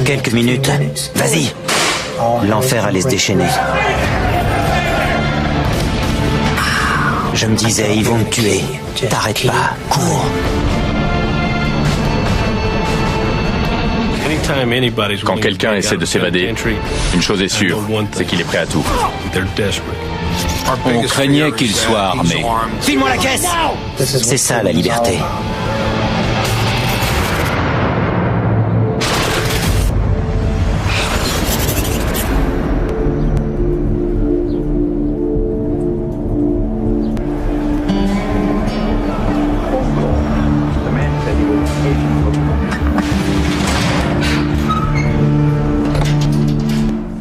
Quelques minutes. Vas-y. L'enfer allait se déchaîner. Je me disais, ils vont me tuer. T'arrêtes pas, cours. Quand quelqu'un essaie de s'évader, une chose est sûre, c'est qu'il est prêt à tout. On craignait qu'il soit armé. File-moi la caisse. C'est ça la liberté.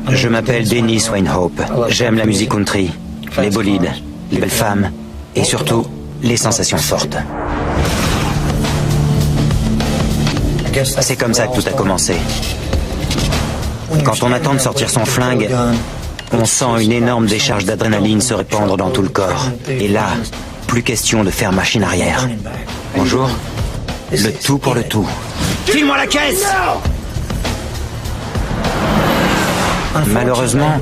Je m'appelle Dennis Weinhope. J'aime la musique country, les bolides, les belles femmes et surtout les sensations fortes. C'est comme ça que tout a commencé. Quand on attend de sortir son flingue, on sent une énorme décharge d'adrénaline se répandre dans tout le corps. Et là, plus question de faire machine arrière. Bonjour. Le tout pour le tout. File-moi la caisse! Malheureusement,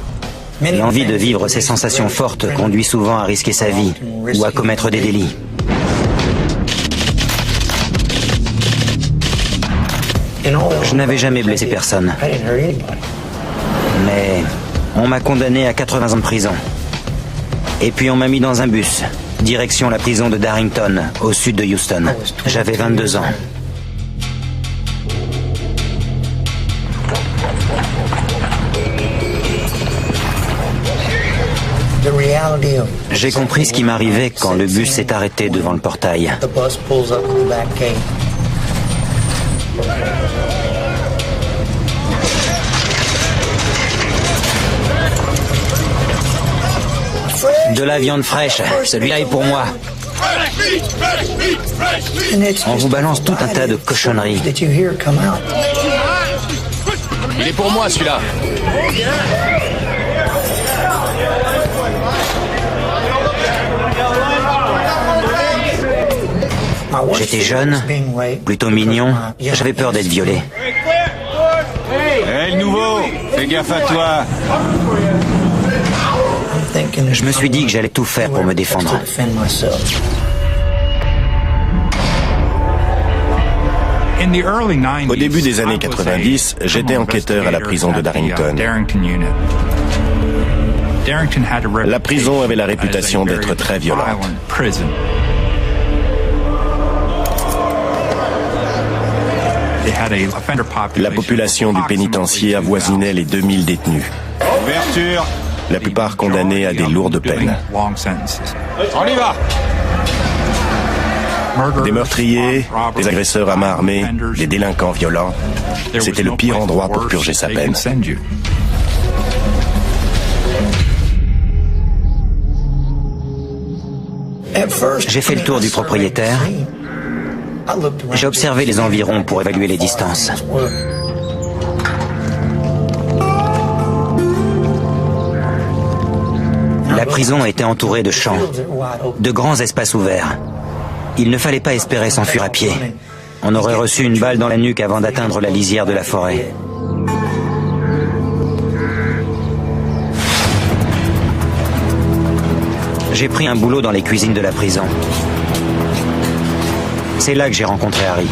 l'envie de vivre ces sensations fortes conduit souvent à risquer sa vie ou à commettre des délits. Je n'avais jamais blessé personne. Mais on m'a condamné à 80 ans de prison. Et puis on m'a mis dans un bus, direction la prison de Darrington, au sud de Houston. J'avais 22 ans. J'ai compris ce qui m'arrivait quand le bus s'est arrêté devant le portail. De la viande fraîche, celui-là est pour moi. On vous balance tout un tas de cochonneries. Il est pour moi, celui-là. J'étais jeune, plutôt mignon, j'avais peur d'être violé. Hé, le nouveau, fais gaffe à toi. Je me suis dit que j'allais tout faire pour me défendre. Au début des années 90, j'étais enquêteur à la prison de Darrington. La prison avait la réputation d'être très violente. La population du pénitencier avoisinait les 2000 détenus. Ouverture. La plupart condamnés à des lourdes peines. On y va. Des meurtriers, des agresseurs à main armée, des délinquants violents. C'était le pire endroit pour purger sa peine. J'ai fait le tour du propriétaire. J'ai observé les environs pour évaluer les distances. La prison était entourée de champs, de grands espaces ouverts. Il ne fallait pas espérer s'enfuir à pied. On aurait reçu une balle dans la nuque avant d'atteindre la lisière de la forêt. J'ai pris un boulot dans les cuisines de la prison. C'est là que j'ai rencontré Harry.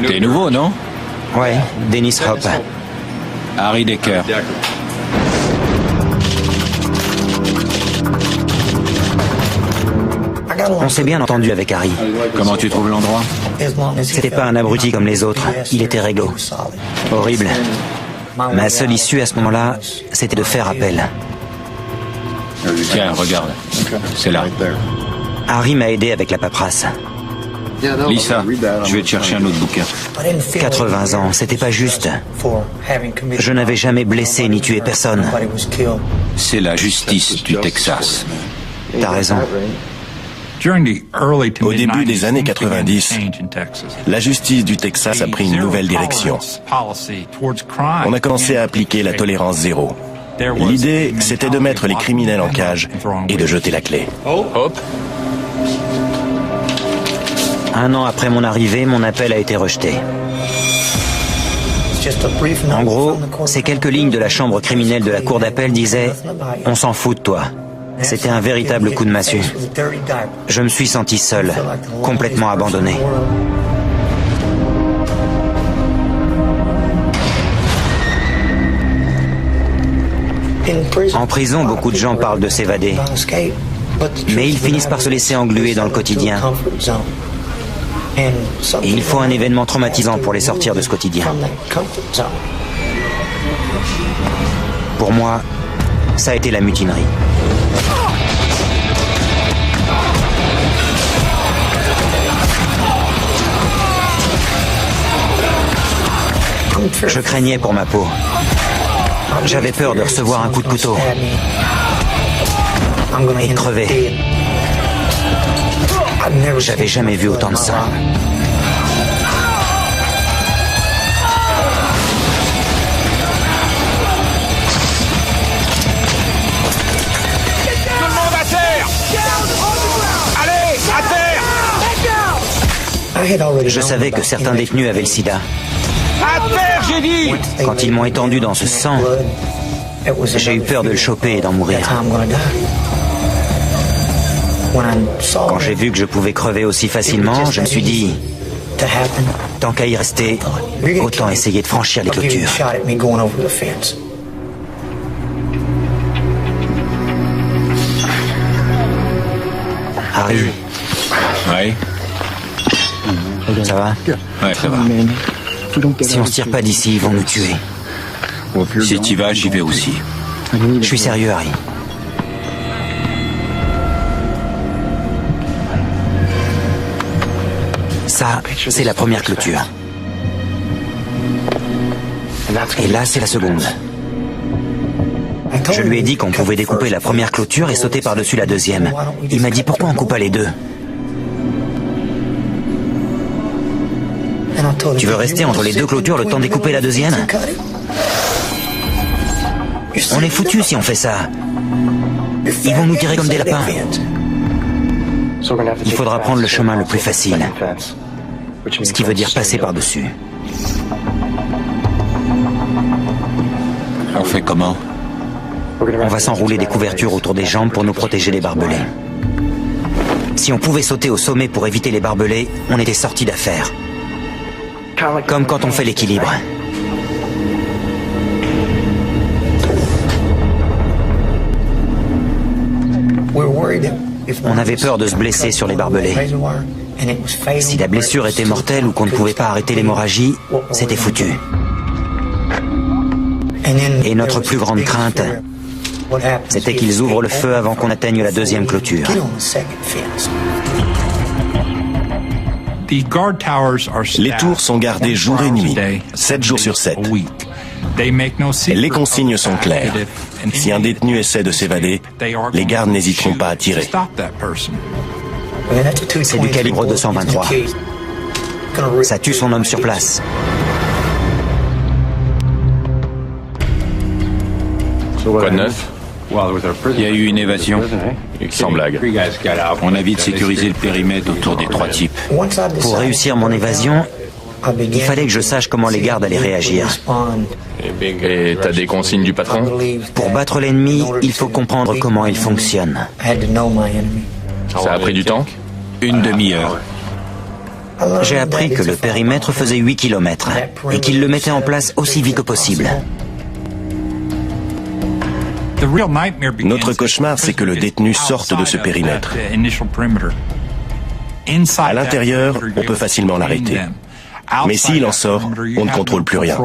T'es nouveau, non? Ouais, Dennis Hope. Harry Decker. On s'est bien entendu avec Harry. Comment tu trouves l'endroit? C'était pas un abruti comme les autres. Il était réglo. Horrible. Ma seule issue à ce moment-là, c'était de faire appel. Tiens, regarde. C'est là. Harry m'a aidé avec la paperasse. Lisa, je vais te chercher un autre bouquin. 80 ans, c'était pas juste. Je n'avais jamais blessé ni tué personne. C'est la justice du Texas. T'as raison. Au début des années 90, la justice du Texas a pris une nouvelle direction. On a commencé à appliquer la tolérance zéro. L'idée, c'était de mettre les criminels en cage et de jeter la clé. Hop. Un an après mon arrivée, mon appel a été rejeté. En gros, ces quelques lignes de la chambre criminelle de la cour d'appel disaient « On s'en fout de toi ». C'était un véritable coup de massue. Je me suis senti seul, complètement abandonné. En prison, beaucoup de gens parlent de s'évader, mais ils finissent par se laisser engluer dans le quotidien. Et il faut un événement traumatisant pour les sortir de ce quotidien. Pour moi, ça a été la mutinerie. Je craignais pour ma peau. J'avais peur de recevoir un coup de couteau et de crever. J'avais jamais vu autant de sang. Tout le monde à terre! Allez, à terre! Je savais que certains détenus avaient le sida. À terre, j'ai dit! Quand ils m'ont étendu dans ce sang, j'ai eu peur de le choper et d'en mourir. Quand j'ai vu que je pouvais crever aussi facilement, je me suis dit, tant qu'à y rester, autant essayer de franchir les clôtures. Harry, Ouais. ça va? Ouais, ça va. Si on se tire pas d'ici, ils vont nous tuer. Si t'y vas, j'y vais aussi. Je suis sérieux, Harry. Ça, c'est la première clôture. Et là, c'est la seconde. Je lui ai dit qu'on pouvait découper la première clôture et sauter par-dessus la deuxième. Il m'a dit pourquoi on coupe pas les deux. Tu veux rester entre les deux clôtures le temps de découper la deuxième? On est foutus si on fait ça. Ils vont nous tirer comme des lapins. Il faudra prendre le chemin le plus facile. Ce qui veut dire passer par-dessus. On fait comment? On va s'enrouler des couvertures autour des jambes pour nous protéger des barbelés. Si on pouvait sauter au sommet pour éviter les barbelés, on était sortis d'affaire. Comme quand on fait l'équilibre. On avait peur de se blesser sur les barbelés. Si la blessure était mortelle ou qu'on ne pouvait pas arrêter l'hémorragie, c'était foutu. Et notre plus grande crainte, c'était qu'ils ouvrent le feu avant qu'on atteigne la deuxième clôture. Les tours sont gardées jour et nuit, 7 jours sur 7. Les consignes sont claires. Si un détenu essaie de s'évader, les gardes n'hésiteront pas à tirer. C'est du calibre 223. Ça tue son homme sur place. Quoi de neuf? Il y a eu une évasion. Sans blague. On a vite sécurisé le périmètre autour des 3 types. Pour réussir mon évasion, il fallait que je sache comment les gardes allaient réagir. Et t'as des consignes du patron? Pour battre l'ennemi, il faut comprendre comment il fonctionne. Ça a pris du temps? Une demi-heure. J'ai appris que le périmètre faisait 8 km et qu'il le mettait en place aussi vite que possible. Notre cauchemar, c'est que le détenu sorte de ce périmètre. À l'intérieur, on peut facilement l'arrêter. Mais s'il en sort, on ne contrôle plus rien.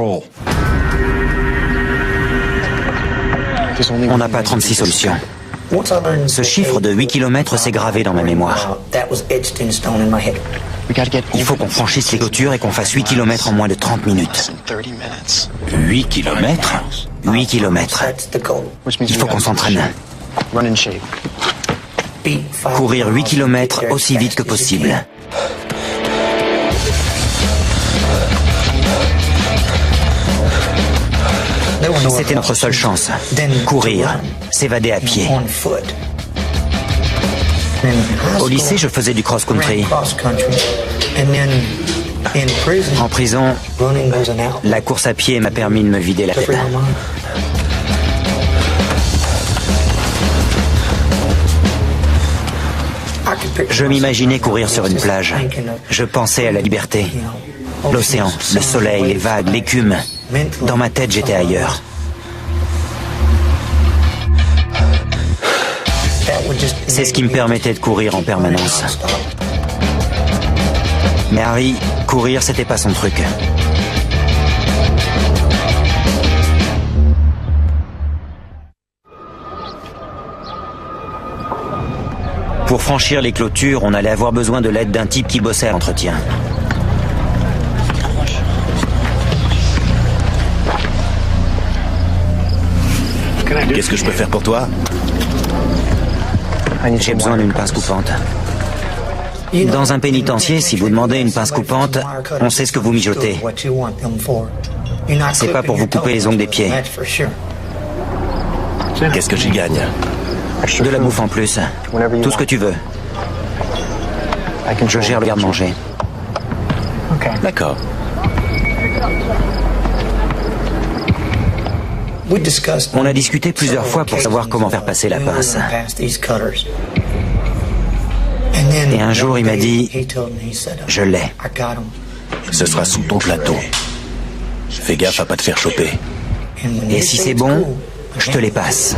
On n'a pas 36 solutions. Ce chiffre de 8 km s'est gravé dans ma mémoire. Il faut qu'on franchisse les clôtures et qu'on fasse 8 km en moins de 30 minutes. 8 kilomètres? 8 km. Il faut qu'on s'entraîne. Courir 8 km aussi vite que possible. C'était notre seule chance. Courir, s'évader à pied. Au lycée, je faisais du cross-country. En prison, la course à pied m'a permis de me vider la tête. Je m'imaginais courir sur une plage. Je pensais à la liberté. L'océan, le soleil, les vagues, l'écume. Dans ma tête, j'étais ailleurs. C'est ce qui me permettait de courir en permanence. Mais Harry, courir, c'était pas son truc. Pour franchir les clôtures, on allait avoir besoin de l'aide d'un type qui bossait à l'entretien. Qu'est-ce que je peux faire pour toi? J'ai besoin d'une pince coupante. Dans un pénitencier, si vous demandez une pince coupante, on sait ce que vous mijotez. C'est pas pour vous couper les ongles des pieds. Qu'est-ce que j'y gagne? De la bouffe en plus. Tout ce que tu veux. Je gère le garde-manger. D'accord. On a discuté plusieurs fois pour savoir comment faire passer la pince. Et un jour, il m'a dit, je l'ai. Ce sera sous ton plateau. Fais gaffe à pas te faire choper. Et si c'est bon, je te les passe.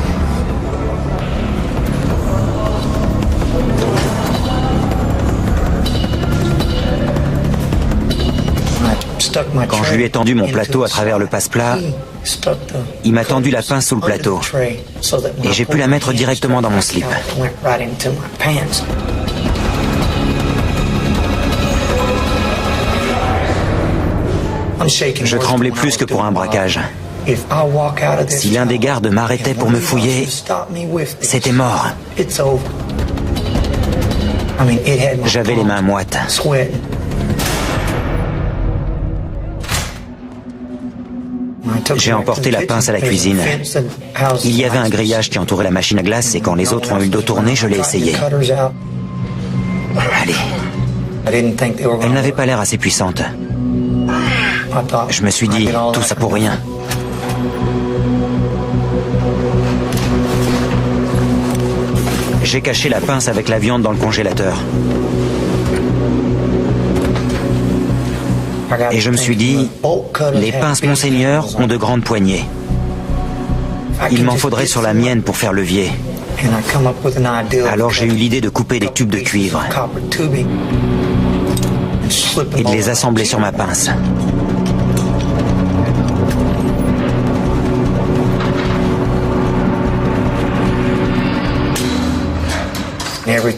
Quand je lui ai tendu mon plateau à travers le passe-plat, il m'a tendu la pince sous le plateau. Et j'ai pu la mettre directement dans mon slip. Je tremblais plus que pour un braquage. Si l'un des gardes m'arrêtait pour me fouiller, c'était mort. J'avais les mains moites. J'ai emporté la pince à la cuisine. Il y avait un grillage qui entourait la machine à glace et quand les autres ont eu le dos tourné, je l'ai essayé. Allez. Elle n'avait pas l'air assez puissante. Je me suis dit, tout ça pour rien. J'ai caché la pince avec la viande dans le congélateur. Et je me suis dit, les pinces Monseigneur ont de grandes poignées. Il m'en faudrait sur la mienne pour faire levier. Alors j'ai eu l'idée de couper des tubes de cuivre et de les assembler sur ma pince.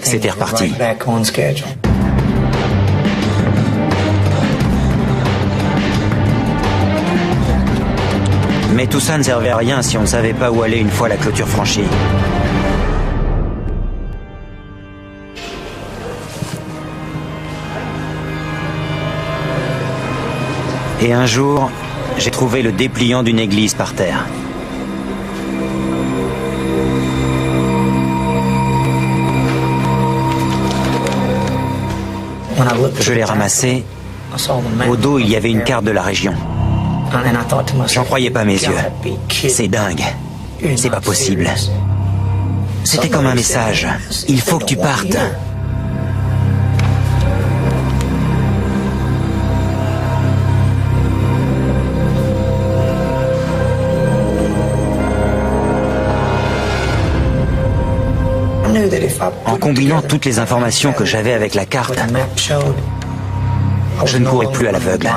C'était reparti. Mais tout ça ne servait à rien si on ne savait pas où aller une fois la clôture franchie. Et un jour, j'ai trouvé le dépliant d'une église par terre. Je l'ai ramassé. Au dos, il y avait une carte de la région. J'en croyais pas mes yeux. C'est dingue. C'est pas possible. C'était comme un message. Il faut que tu partes. En combinant toutes les informations que j'avais avec la carte, je ne courais plus à l'aveugle.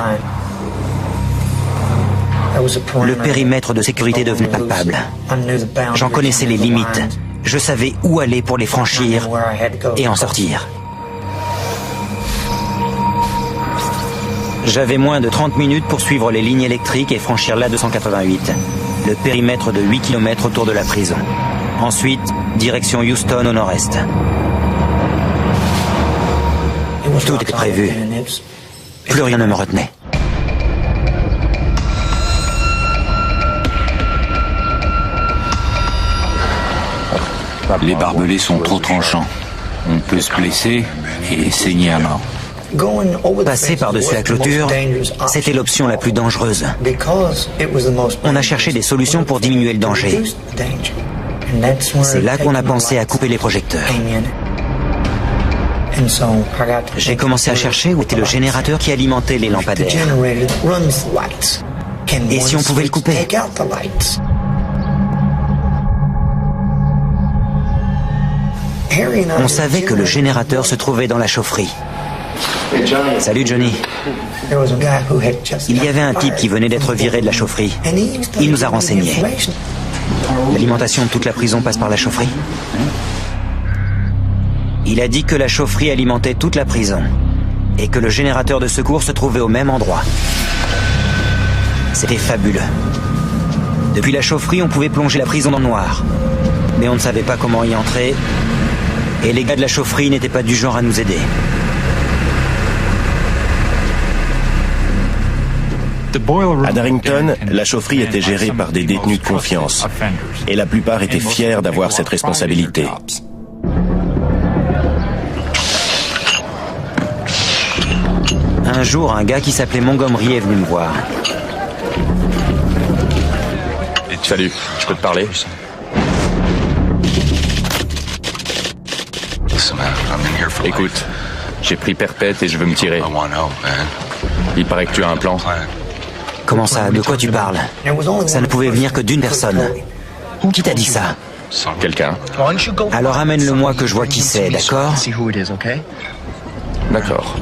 Le périmètre de sécurité devenait palpable. J'en connaissais les limites. Je savais où aller pour les franchir et en sortir. J'avais moins de 30 minutes pour suivre les lignes électriques et franchir l'A288, le périmètre de 8 km autour de la prison. Ensuite, direction Houston au nord-est. Tout était prévu. Plus rien ne me retenait. Les barbelés sont trop tranchants. On peut se blesser et saigner à mort. Passer par-dessus la clôture, c'était l'option la plus dangereuse. On a cherché des solutions pour diminuer le danger. C'est là qu'on a pensé à couper les projecteurs. J'ai commencé à chercher où était le générateur qui alimentait les lampadaires. Et si on pouvait le couper? On savait que le générateur se trouvait dans la chaufferie. Salut Johnny. Il y avait un type qui venait d'être viré de la chaufferie. Il nous a renseignés. L'alimentation de toute la prison passe par la chaufferie. Il a dit que la chaufferie alimentait toute la prison et que le générateur de secours se trouvait au même endroit. C'était fabuleux. Depuis la chaufferie, on pouvait plonger la prison dans le noir. Mais on ne savait pas comment y entrer. Et les gars de la chaufferie n'étaient pas du genre à nous aider. À Darrington, la chaufferie était gérée par des détenus de confiance. Et la plupart étaient fiers d'avoir cette responsabilité. Un jour, un gars qui s'appelait Montgomery est venu me voir. Salut, je peux te parler? Écoute, j'ai pris perpète et je veux me tirer. Il paraît que tu as un plan. Comment ça? De quoi tu parles? Ça ne pouvait venir que d'une personne. Qui t'a dit ça? Quelqu'un? Alors amène-le-moi que je vois qui c'est, d'accord? D'accord.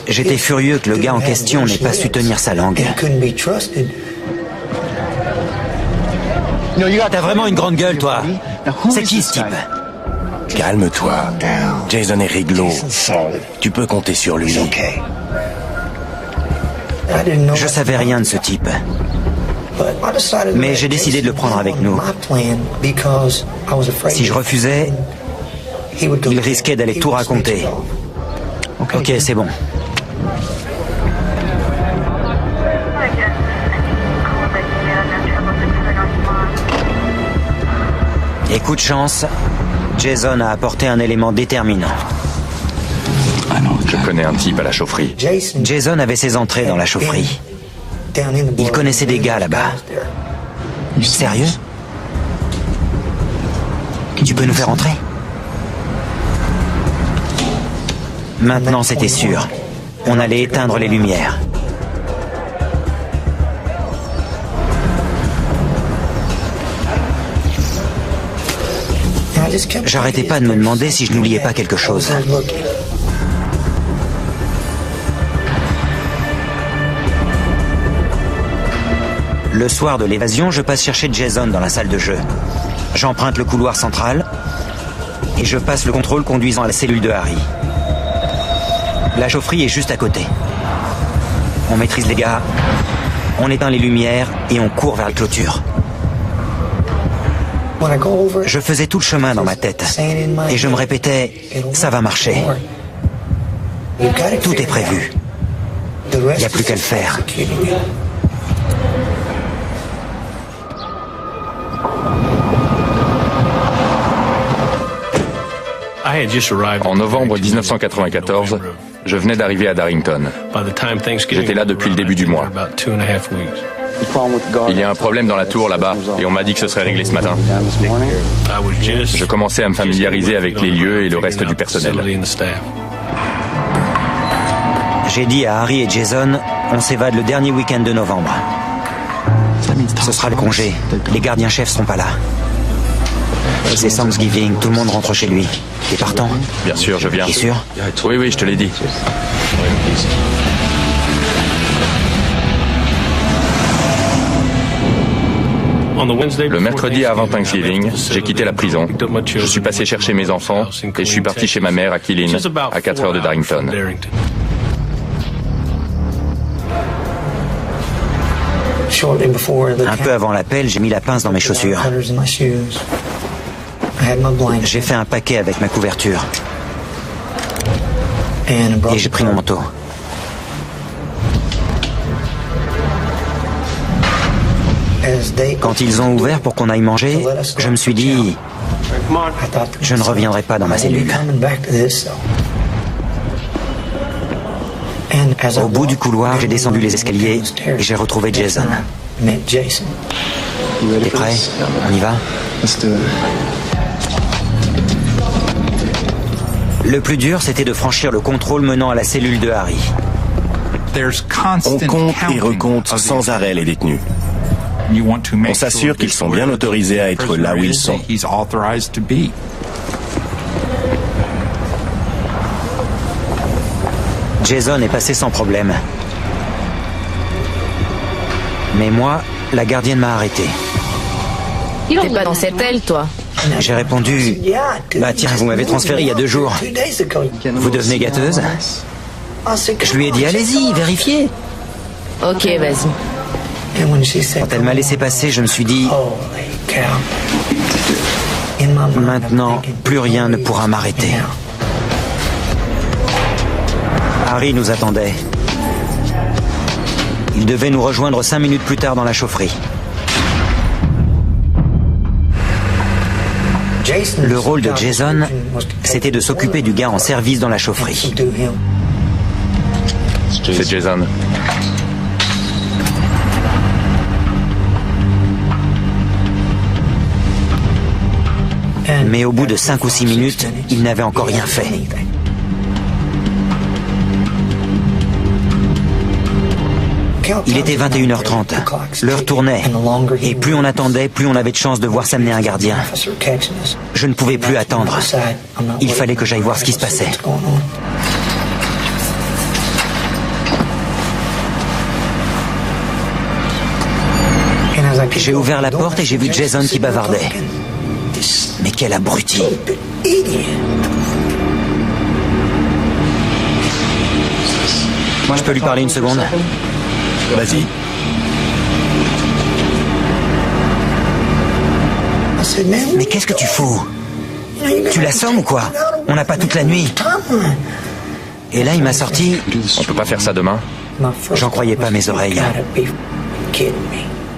J'étais furieux que le gars en question n'ait pas su tenir sa langue. T'as vraiment une grande gueule, toi. C'est qui ce type? Calme-toi. Jason est réglo. Tu peux compter sur lui. Je savais rien de ce type. Mais j'ai décidé de le prendre avec nous. Si je refusais, il risquait d'aller tout raconter. Ok, c'est bon. Et coup de chance, Jason a apporté un élément déterminant. Je connais un type à la chaufferie. Jason avait ses entrées dans la chaufferie. Il connaissait des gars là-bas. Sérieux? Tu peux nous faire entrer? Maintenant, c'était sûr. On allait éteindre les lumières. J'arrêtais pas de me demander si je n'oubliais pas quelque chose. Le soir de l'évasion, je passe chercher Jason dans la salle de jeu. J'emprunte le couloir central et je passe le contrôle conduisant à la cellule de Harry. La chaufferie est juste à côté. On maîtrise les gars, on éteint les lumières et on court vers la clôture. Je faisais tout le chemin dans ma tête et je me répétais, ça va marcher. Tout est prévu. Il n'y a plus qu'à le faire. En novembre 1994, je venais d'arriver à Darrington. J'étais là depuis le début du mois. Il y a un problème dans la tour là-bas et on m'a dit que ce serait réglé ce matin. Je commençais à me familiariser avec les lieux et le reste du personnel. J'ai dit à Harry et Jason, on s'évade le dernier week-end de novembre. Ce sera le congé. Les gardiens-chefs seront pas là. C'est Thanksgiving, tout le monde rentre chez lui. T'es partant? Bien sûr, je viens. T'es sûr? Oui, oui, je te l'ai dit. Le mercredi avant Thanksgiving, j'ai quitté la prison. Je suis passé chercher mes enfants et je suis parti chez ma mère à Killeen, à 4 heures de Darrington. Un peu avant l'appel, j'ai mis la pince dans mes chaussures. J'ai fait un paquet avec ma couverture. Et j'ai pris mon manteau. Quand ils ont ouvert pour qu'on aille manger, je me suis dit, je ne reviendrai pas dans ma cellule. Au bout du couloir, j'ai descendu les escaliers et j'ai retrouvé Jason. T'es prêt? On y va? Le plus dur, c'était de franchir le contrôle menant à la cellule de Harry. On compte et recompte sans arrêt les détenus. On s'assure qu'ils sont bien autorisés à être là où ils sont. Jason est passé sans problème. Mais moi, la gardienne m'a arrêté. T'es pas dans cette aile, toi? J'ai répondu, bah tiens, vous m'avez transféré il y a 2 jours. Vous devenez gâteuse? Je lui ai dit, allez-y, vérifiez. Ok, vas-y. Quand elle m'a laissé passer, je me suis dit, maintenant, plus rien ne pourra m'arrêter. Harry nous attendait. Il devait nous rejoindre 5 minutes plus tard dans la chaufferie. Le rôle de Jason, c'était de s'occuper du gars en service dans la chaufferie. C'est Jason. Mais au bout de 5 ou 6 minutes, il n'avait encore rien fait. Il était 21h30. L'heure tournait. Et plus on attendait, plus on avait de chances de voir s'amener un gardien. Je ne pouvais plus attendre. Il fallait que j'aille voir ce qui se passait. J'ai ouvert la porte et j'ai vu Jason qui bavardait. Mais quel abruti! Je peux lui parler une seconde? Vas-y. Mais qu'est-ce que tu fous? Tu l'assommes ou quoi? On n'a pas toute la nuit. Et là, il m'a sorti... On peut pas faire ça demain? J'en croyais pas mes oreilles.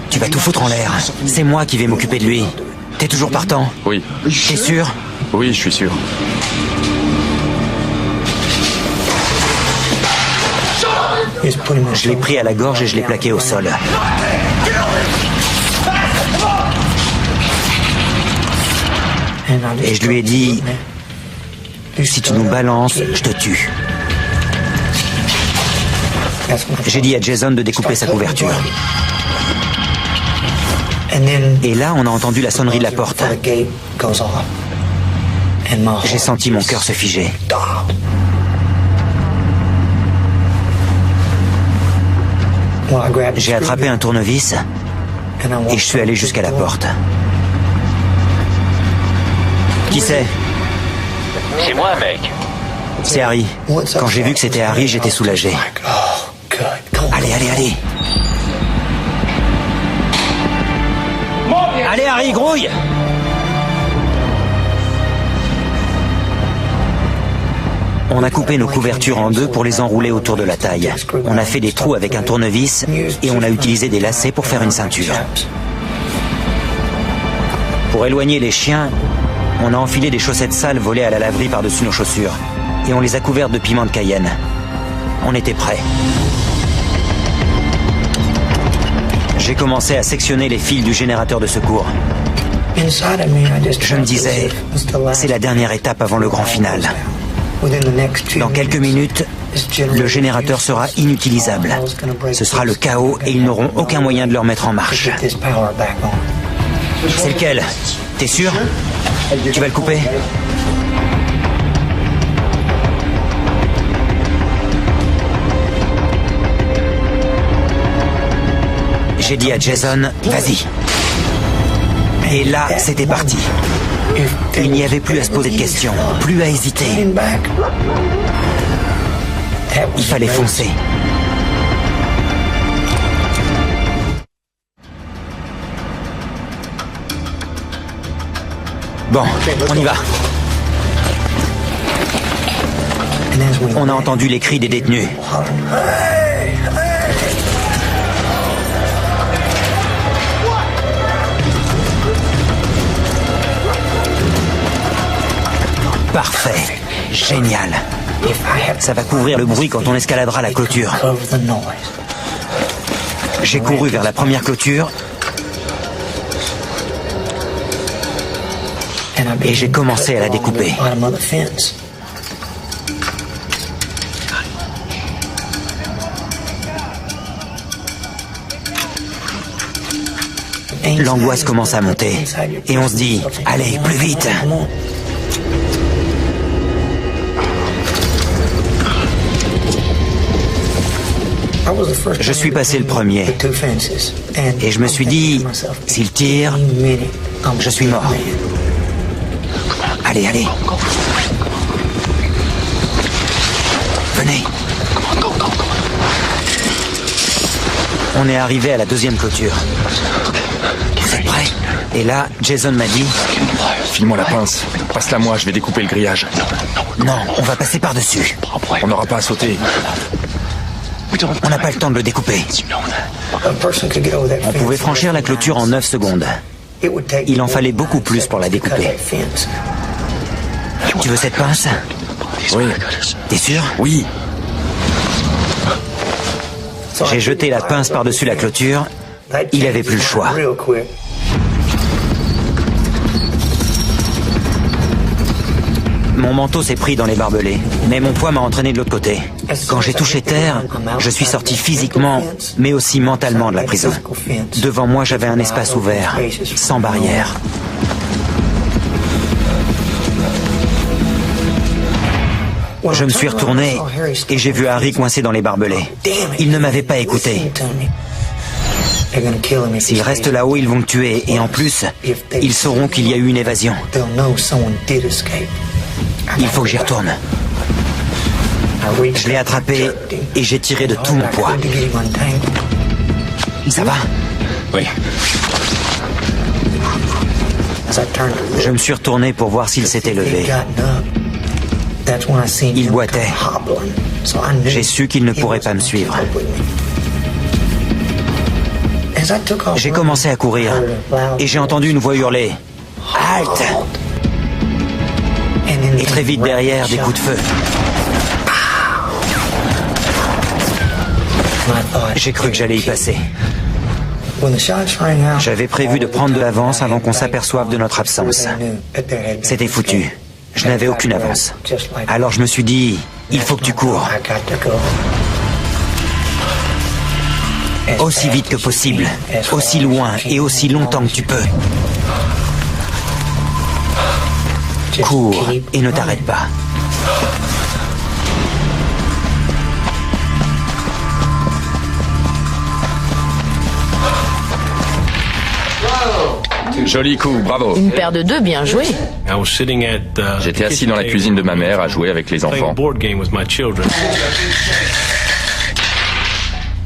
Tu vas tout foutre en l'air. C'est moi qui vais m'occuper de lui. T'es toujours partant? Oui. T'es sûr? Oui, je suis sûr. Je l'ai pris à la gorge et je l'ai plaqué au sol. Et je lui ai dit, si tu nous balances, je te tue. J'ai dit à Jason de découper sa couverture. Et là, on a entendu la sonnerie de la porte. J'ai senti mon cœur se figer. J'ai attrapé un tournevis et je suis allé jusqu'à la porte. Qui c'est? C'est moi, mec. C'est Harry. Quand j'ai vu que c'était Harry, j'étais soulagé. Allez, allez, allez. Allez, Harry, grouille! On a coupé nos couvertures en 2 pour les enrouler autour de la taille. On a fait des trous avec un tournevis et on a utilisé des lacets pour faire une ceinture. Pour éloigner les chiens, on a enfilé des chaussettes sales volées à la laverie par-dessus nos chaussures. Et on les a couvertes de piment de Cayenne. On était prêts. J'ai commencé à sectionner les fils du générateur de secours. Je me disais, c'est la dernière étape avant le grand final. Dans quelques minutes, le générateur sera inutilisable. Ce sera le chaos et ils n'auront aucun moyen de le remettre en marche. C'est lequel? T'es sûr? Tu vas le couper? J'ai dit à Jason, vas-y. Et là, c'était parti. Il n'y avait plus à se poser de questions, plus à hésiter. Il fallait foncer. Bon, on y va. On a entendu les cris des détenus. Parfait. Génial. Ça va couvrir le bruit quand on escaladera la clôture. J'ai couru vers la première clôture et j'ai commencé à la découper. L'angoisse commence à monter et on se dit « Allez, plus vite !» Je suis passé le premier et je me suis dit « S'il tire, je suis mort. » Allez, allez. Venez. On est arrivé à la deuxième clôture. Vous êtes prêts? Et là, Jason m'a dit... File-moi la pince. Passe-la moi, je vais découper le grillage. Non, on va passer par-dessus. On n'aura pas à sauter. On n'a pas le temps de le découper. On pouvait franchir la clôture en 9 secondes. Il en fallait beaucoup plus pour la découper. Tu veux cette pince? Oui. T'es sûr? Oui. J'ai jeté la pince par-dessus la clôture. Il avait plus le choix. Mon manteau s'est pris dans les barbelés, mais mon poids m'a entraîné de l'autre côté. Quand j'ai touché terre, je suis sorti physiquement, mais aussi mentalement de la prison. Devant moi, j'avais un espace ouvert, sans barrière. Je me suis retourné et j'ai vu Harry coincé dans les barbelés. Il ne m'avait pas écouté. S'ils restent là-haut, ils vont me tuer. Et en plus, ils sauront qu'il y a eu une évasion. Il faut que j'y retourne. Je l'ai attrapé et j'ai tiré de tout mon poids. Ça va? Oui. Je me suis retourné pour voir s'il s'était levé. Il boitait. J'ai su qu'il ne pourrait pas me suivre. J'ai commencé à courir et j'ai entendu une voix hurler « Halte !» Et très vite derrière, des coups de feu. J'ai cru que j'allais y passer. J'avais prévu de prendre de l'avance avant qu'on s'aperçoive de notre absence. C'était foutu. Je n'avais aucune avance. Alors je me suis dit, il faut que tu cours. Aussi vite que possible, aussi loin et aussi longtemps que tu peux. Cours et ne t'arrête pas. Joli coup, bravo. Une paire de deux, bien joué. J'étais assis dans la cuisine de ma mère à jouer avec les enfants.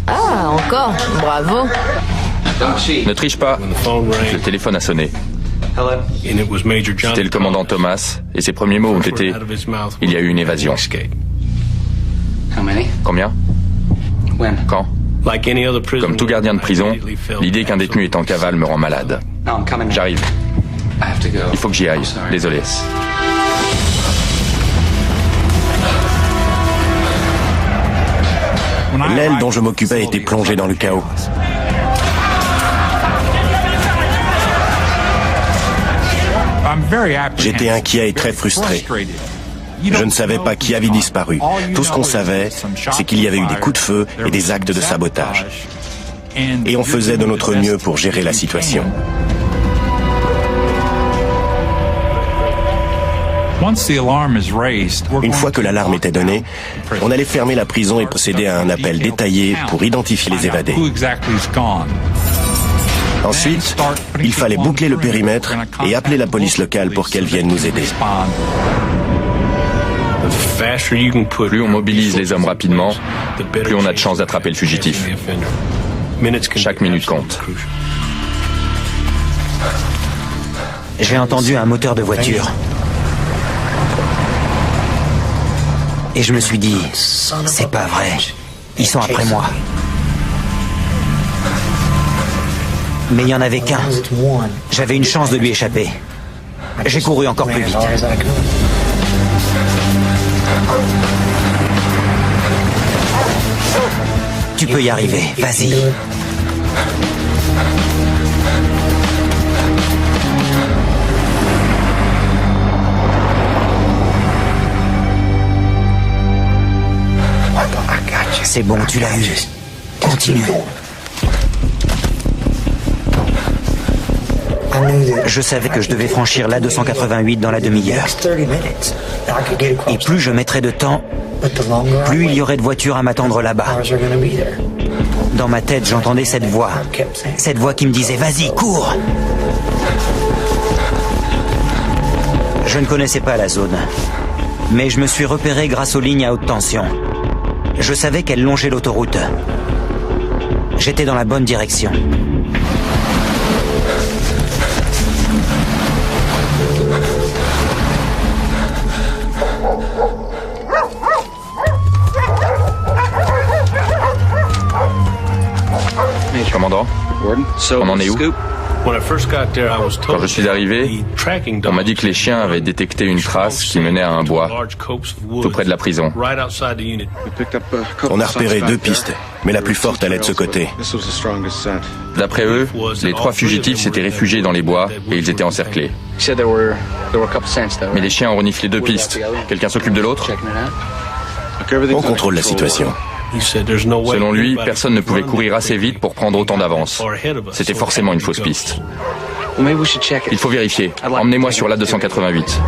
Ah, encore. Bravo. Ne triche pas. Le téléphone a sonné. C'était le commandant Thomas, et ses premiers mots ont été « Il y a eu une évasion ». Combien? Quand? Comme tout gardien de prison, l'idée qu'un détenu est en cavale me rend malade. J'arrive. Il faut que j'y aille. Désolé. L'aile dont je m'occupais était plongée dans le chaos. J'étais inquiet et très frustré. Je ne savais pas qui avait disparu. Tout ce qu'on savait, c'est qu'il y avait eu des coups de feu et des actes de sabotage. Et on faisait de notre mieux pour gérer la situation. Une fois que l'alarme était donnée, on allait fermer la prison et procéder à un appel détaillé pour identifier les évadés. Ensuite, il fallait boucler le périmètre et appeler la police locale pour qu'elle vienne nous aider. Plus on mobilise les hommes rapidement, plus on a de chances d'attraper le fugitif. Chaque minute compte. J'ai entendu un moteur de voiture. Et je me suis dit, c'est pas vrai. Ils sont après moi. Mais il n'y en avait qu'un. J'avais une chance de lui échapper. J'ai couru encore plus vite. Tu peux y arriver, vas-y. C'est bon, tu l'as eu. Continue. Je savais que je devais franchir l'A288 dans la demi-heure. Et plus je mettrais de temps, plus il y aurait de voitures à m'attendre là-bas. Dans ma tête, j'entendais cette voix qui me disait « Vas-y, cours !» Je ne connaissais pas la zone, mais je me suis repéré grâce aux lignes à haute tension. Je savais qu'elles longeaient l'autoroute. J'étais dans la bonne direction. Commandant, on en est où? Quand je suis arrivé, on m'a dit que les chiens avaient détecté une trace qui menait à un bois, tout près de la prison. On a repéré 2 pistes, mais la plus forte allait de ce côté. D'après eux, les 3 fugitifs s'étaient réfugiés dans les bois et ils étaient encerclés. Mais les chiens ont reniflé 2 pistes. Quelqu'un s'occupe de l'autre? On contrôle la situation. Selon lui, personne ne pouvait courir assez vite pour prendre autant d'avance. C'était forcément une fausse piste. Il faut vérifier. Emmenez-moi sur l'A288.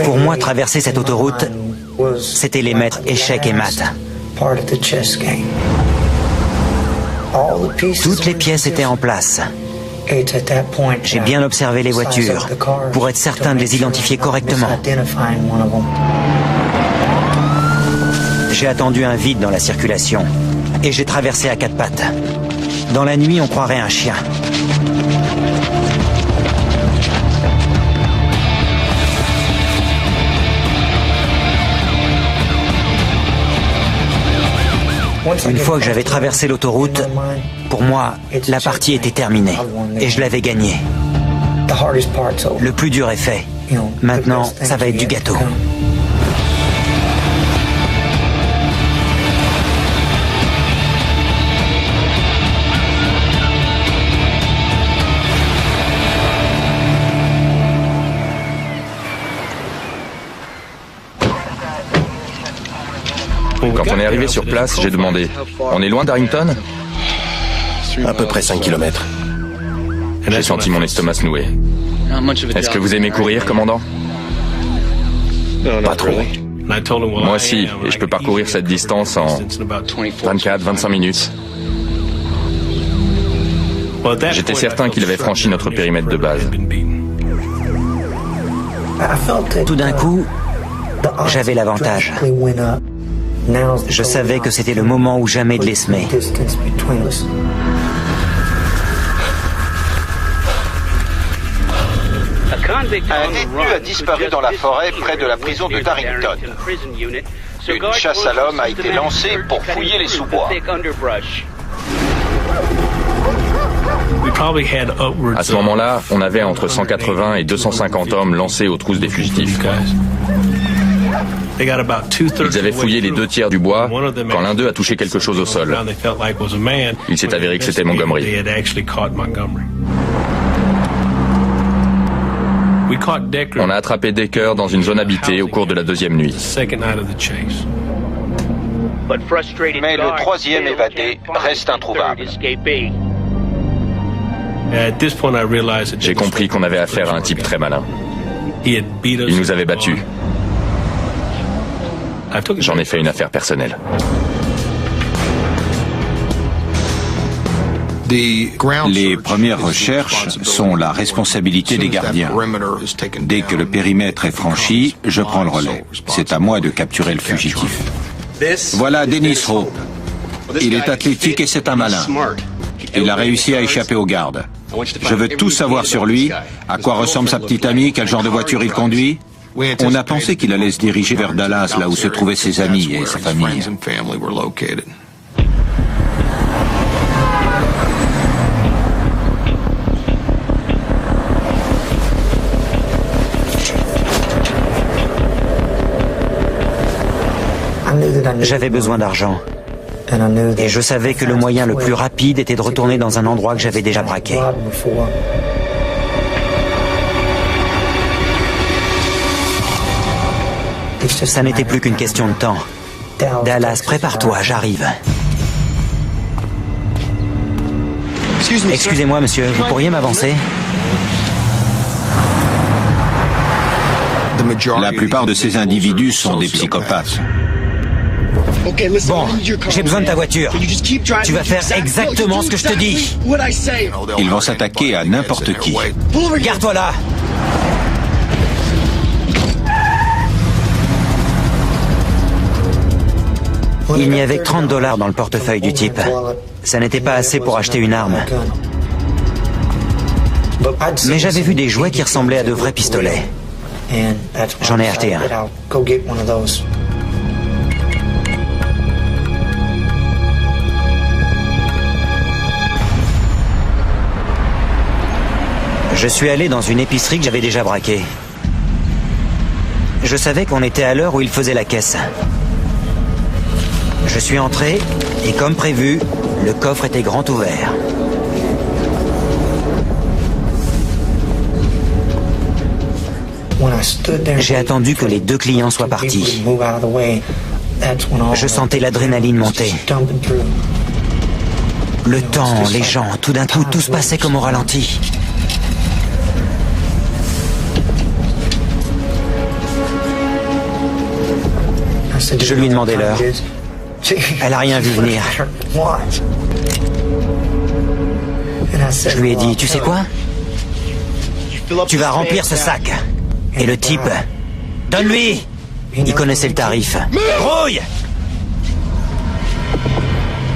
Pour moi, traverser cette autoroute, c'était les maîtres échecs et maths. Toutes les pièces étaient en place. J'ai bien observé les voitures pour être certain de les identifier correctement. J'ai attendu un vide dans la circulation et j'ai traversé à 4 pattes. Dans la nuit, on croirait un chien. Une fois que j'avais traversé l'autoroute, pour moi, la partie était terminée et je l'avais gagnée. Le plus dur est fait. Maintenant, ça va être du gâteau. Quand on est arrivé sur place, j'ai demandé « On est loin d'Arrington ?» À peu près 5 kilomètres. J'ai senti mon estomac se nouer. Est-ce que vous aimez courir, commandant? Pas trop. Moi aussi, et je peux parcourir cette distance en 24-25 minutes. J'étais certain qu'il avait franchi notre périmètre de base. Tout d'un coup, j'avais l'avantage. Je savais que c'était le moment ou jamais de les semer. Un détenu a disparu dans la forêt près de la prison de Darrington. Une chasse à l'homme a été lancée pour fouiller les sous-bois. À ce moment-là, on avait entre 180 et 250 hommes lancés aux trousses des fugitifs. Ils avaient fouillé les 2 tiers du bois quand l'un d'eux a touché quelque chose au sol. Il s'est avéré que c'était Montgomery. On a attrapé Decker dans une zone habitée au cours de la 2e nuit. Mais le 3e évadé reste introuvable. J'ai compris qu'on avait affaire à un type très malin. Il nous avait battus. J'en ai fait une affaire personnelle. Les premières recherches sont la responsabilité des gardiens. Dès que le périmètre est franchi, je prends le relais. C'est à moi de capturer le fugitif. Voilà Dennis Hope. Il est athlétique et c'est un malin. Il a réussi à échapper aux gardes. Je veux tout savoir sur lui. À quoi ressemble sa petite amie? Quel genre de voiture il conduit? On a pensé qu'il allait se diriger vers Dallas, là où se trouvaient ses amis et sa famille. J'avais besoin d'argent. Et je savais que le moyen le plus rapide était de retourner dans un endroit que j'avais déjà braqué. Ça n'était plus qu'une question de temps. Dallas, prépare-toi, j'arrive. Excusez-moi, monsieur, vous pourriez m'avancer? La plupart de ces individus sont des psychopathes. Bon, j'ai besoin de ta voiture. Tu vas faire exactement ce que je te dis. Ils vont s'attaquer à n'importe qui. Garde-toi là. Il n'y avait que $30 dans le portefeuille du type. Ça n'était pas assez pour acheter une arme. Mais j'avais vu des jouets qui ressemblaient à de vrais pistolets. J'en ai acheté un. Je suis allé dans une épicerie que j'avais déjà braquée. Je savais qu'on était à l'heure où il faisait la caisse. Je suis entré et comme prévu, le coffre était grand ouvert. J'ai attendu que les deux clients soient partis. Je sentais l'adrénaline monter. Le temps, les gens, tout d'un coup, tout se passait comme au ralenti. Je lui ai demandé l'heure. Elle n'a rien vu venir. Je lui ai dit, tu sais quoi? Tu vas remplir ce sac. Et le type, donne-lui! Il connaissait le tarif. Grouille!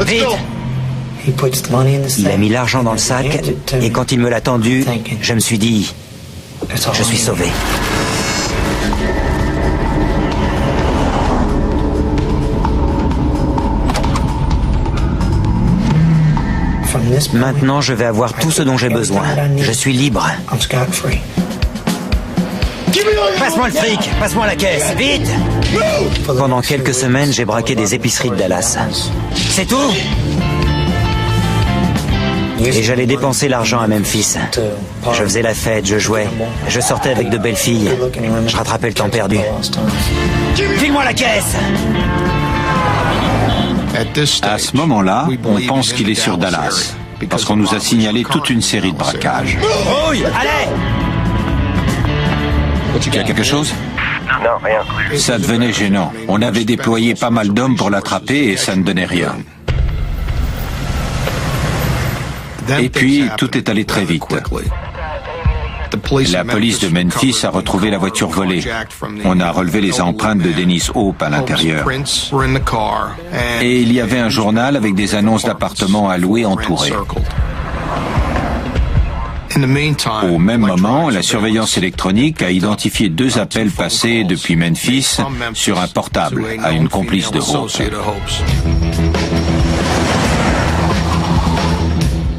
Vite! Il a mis l'argent dans le sac et quand il me l'a tendu, je me suis dit, je suis sauvé. Maintenant, je vais avoir tout ce dont j'ai besoin. Je suis libre. Passe-moi le fric, passe-moi la caisse, vite! Pendant quelques semaines, j'ai braqué des épiceries de Dallas. C'est tout? Et j'allais dépenser l'argent à Memphis. Je faisais la fête, je jouais. Je sortais avec de belles filles. Je rattrapais le temps perdu. File-moi la caisse! À ce moment-là, on pense qu'il est sur Dallas, parce qu'on nous a signalé toute une série de braquages. Rouille! Allez! Tu as quelque chose? Non, rien. Ça devenait gênant. On avait déployé pas mal d'hommes pour l'attraper et ça ne donnait rien. Et puis, tout est allé très vite. La police de Memphis a retrouvé la voiture volée. On a relevé les empreintes de Dennis Hope à l'intérieur. Et il y avait un journal avec des annonces d'appartements à louer entourés. Au même moment, la surveillance électronique a identifié 2 appels passés depuis Memphis sur un portable à une complice de Hope.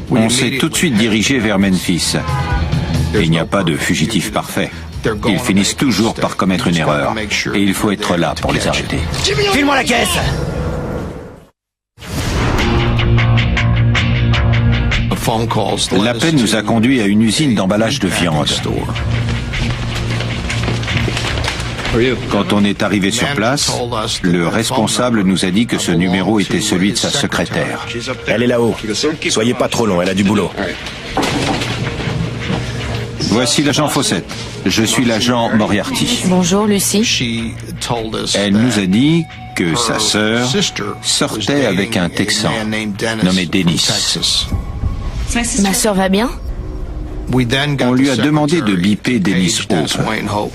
On s'est tout de suite dirigé vers Memphis. Il n'y a pas de fugitif parfait. Ils finissent toujours par commettre une erreur. Et il faut être là pour les arrêter. File-moi la caisse! L'appel nous a conduit à une usine d'emballage de viande. Quand on est arrivé sur place, le responsable nous a dit que ce numéro était celui de sa secrétaire. Elle est là-haut. Soyez pas trop long, elle a du boulot. Voici l'agent Fawcett. Je suis l'agent Moriarty. Bonjour, Lucie. Elle nous a dit que sa sœur sortait avec un Texan nommé Dennis. Ma sœur va bien? On lui a demandé de biper Dennis Hope.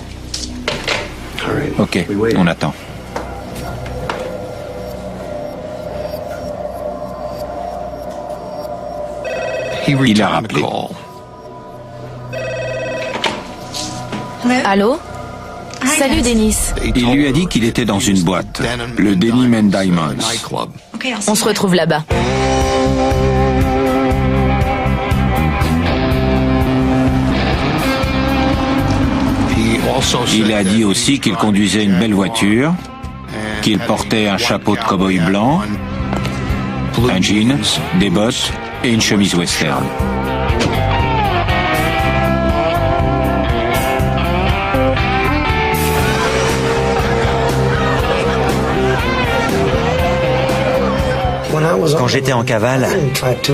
Ok, on attend. Il a rappelé. Allô? Salut, Dennis. Il lui a dit qu'il était dans une boîte, le Denim and Diamonds. On se retrouve là-bas. Il a dit aussi qu'il conduisait une belle voiture, qu'il portait un chapeau de cow-boy blanc, un jean, des bottes et une chemise western. Quand j'étais en cavale,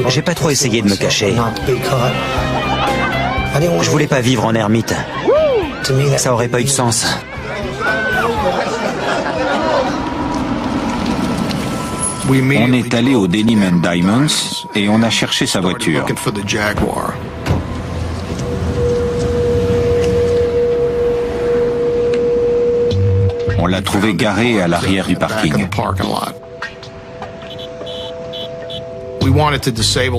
j'ai pas trop essayé de me cacher. Je voulais pas vivre en ermite. Ça aurait pas eu de sens. On est allé au Denim and Diamonds et on a cherché sa voiture. On l'a trouvée garée à l'arrière du parking.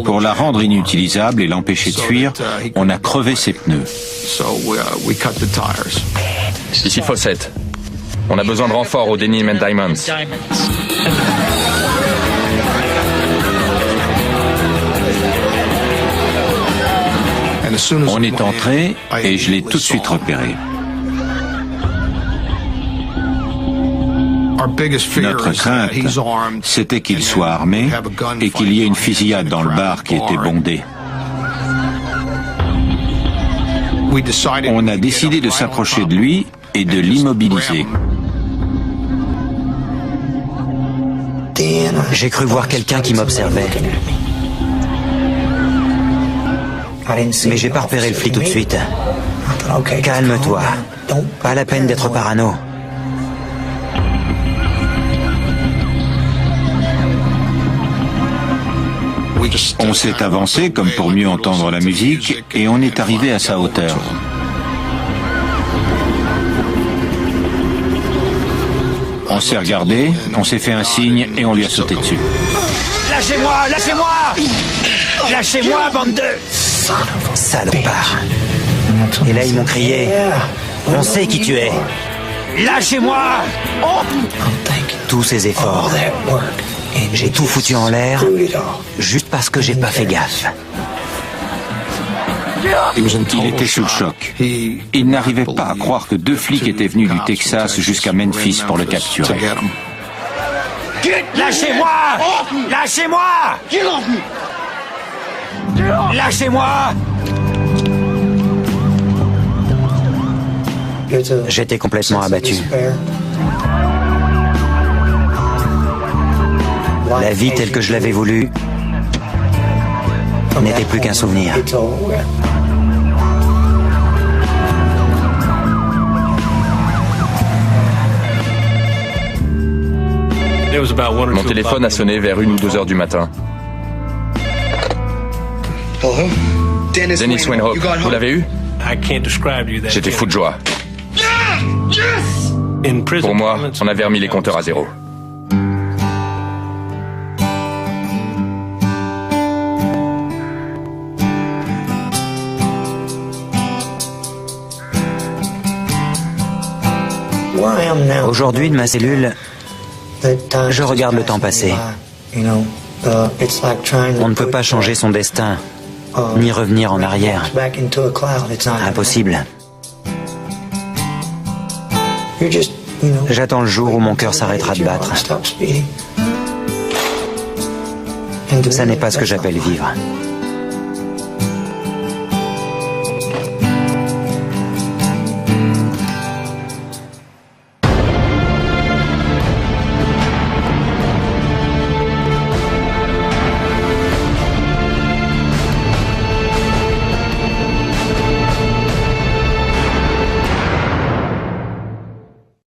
Pour la rendre inutilisable et l'empêcher de fuir, on a crevé ses pneus. Ici Fawcett. On a besoin de renfort au Denim and Diamonds. On est entré et je l'ai tout de suite repéré. Notre crainte, c'était qu'il soit armé et qu'il y ait une fusillade dans le bar qui était bondé. On a décidé de s'approcher de lui et de l'immobiliser. J'ai cru voir quelqu'un qui m'observait. Mais j'ai pas repéré le flic tout de suite. Calme-toi. Pas la peine d'être parano. On s'est avancé comme pour mieux entendre la musique et on est arrivé à sa hauteur. On s'est regardé, on s'est fait un signe et on lui a sauté dessus. Lâchez-moi, lâchez-moi! Lâchez-moi, bande de... Salopard. Et là, ils m'ont crié. On sait qui tu es. Lâchez-moi! Tous ces efforts. J'ai tout foutu en l'air, juste parce que j'ai pas fait gaffe. Il était sous le choc. Il n'arrivait pas à croire que 2 flics étaient venus du Texas jusqu'à Memphis pour le capturer. Lâchez-moi! Lâchez-moi! Lâchez-moi! J'étais complètement abattu. La vie telle que je l'avais voulu n'était plus qu'un souvenir. Mon téléphone a sonné vers 1 ou 2 heures du matin. Dennis Winhope, vous l'avez eu? J'étais fou de joie. Pour moi, on avait remis les compteurs à zéro. Aujourd'hui, de ma cellule, je regarde le temps passer. On ne peut pas changer son destin, ni revenir en arrière. Impossible. J'attends le jour où mon cœur s'arrêtera de battre. Ça n'est pas ce que j'appelle vivre.